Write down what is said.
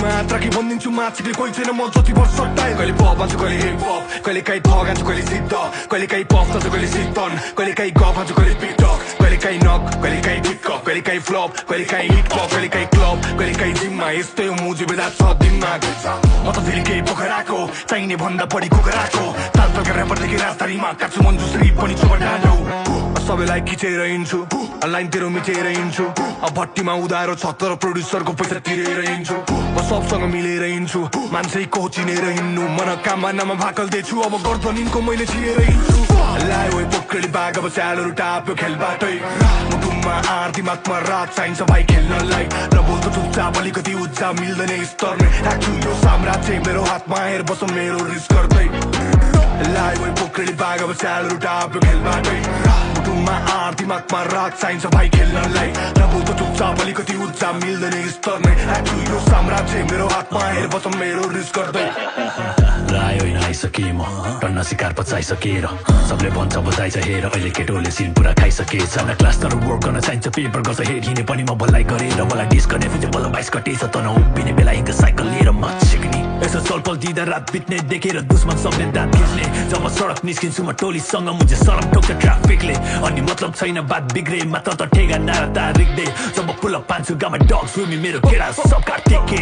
मात्र कि भनिदिन्छु माछिकले कोही छैन म जति वर्ष टाइल कहिले पप हान्छु कहिले हिप हप कहिले काहीँ ठग हान्छु कहिले सिद्ध कहिले काहीँ पफ हान्छु कहिले सिद्धन कहिले काहीँ गफ हान्छु कहिले टिकटक कहिले काहीँ नक कहिले काहीँ टिकटक कहिले काहीँ फ्लप कहिले काहीँ हिट क्लब कहिले काहीँ क्लब कहिले काहीँ जिममा यस्तै हो मुजी बेला 6 दिनमा म त फेरि केही पोखराको चाहिने भन्दा बढी कुखुराको तालतलका ऱ्यापरदेखि राजधानीमा काट्छु मन जुसरी पनि चोबर डाँडो सबैलाई खिचेर हिँड्छु लाइनतिर मिचेर हिँड्छु भट्टीमा उधारो 76 प्रोड्युसरको पैसा तिरेर हिँड्छु म सबसँग मिलेर हिँड्छु मान्छेको चिनेर हिँड्नु मनोकामना नाममा भाकल दिएछु अब गर्दनिनको मैले छिएर हिँड्छु लायो पोखरी बाग अब स्यालहरू टाप्यो खेलबाटै मुटुमा आर दिमागमा रात चाहिन्छ भाइ खेल्नलाई र बोल्छ चुपचाप अलिकति उच्चा मिल्दैन स्तरमै राख्छु यो साम्राज्य मेरो हातमा हेर बस मेरो रिस गर्दै लायो पोखरी बाग अब स्यालहरू टाप्यो खेलबाटै मुटुमा आर दिमागमा रात चाहिन्छ भाइ खेल्नलाई र बोल्छ चुपचाप अलिकति उच्चा मिल्दैन स्तरमै राख्छु यो साम्राज्य मेरो हातमा हेर बस मेरो रिस गर्दै रायो आइसके म टन्न शिकार पचाइसकेर सबले भन्छ बजाइछ हेर अहिले केटोले सिन पुरा खाइसकेछ न क्लास तर वर्क गर्न चाहिन्छ पेपर गर्छ हेड हिँडे पनि म भलाइ गरेर मलाई डिस्कने फिजे बल्ल 22 कटेछ त न उभिने बेला हिँड्दा साइकल लिएर म सिक्ने यसो चलपल दिँदा रात बित्ने देखेर दुश्मन सबले दाँत खिच्ने जब सडक निस्किन्छु म टोलीसँग मुझे सरम ठोक्छ ट्राफिकले अनि मतलब छैन बात बिग्रे मात्र त ठेगा नारा तारिक्दै जब पुल पान्छु गामा डग्स रुमी मेरो केडा सब कार्तिके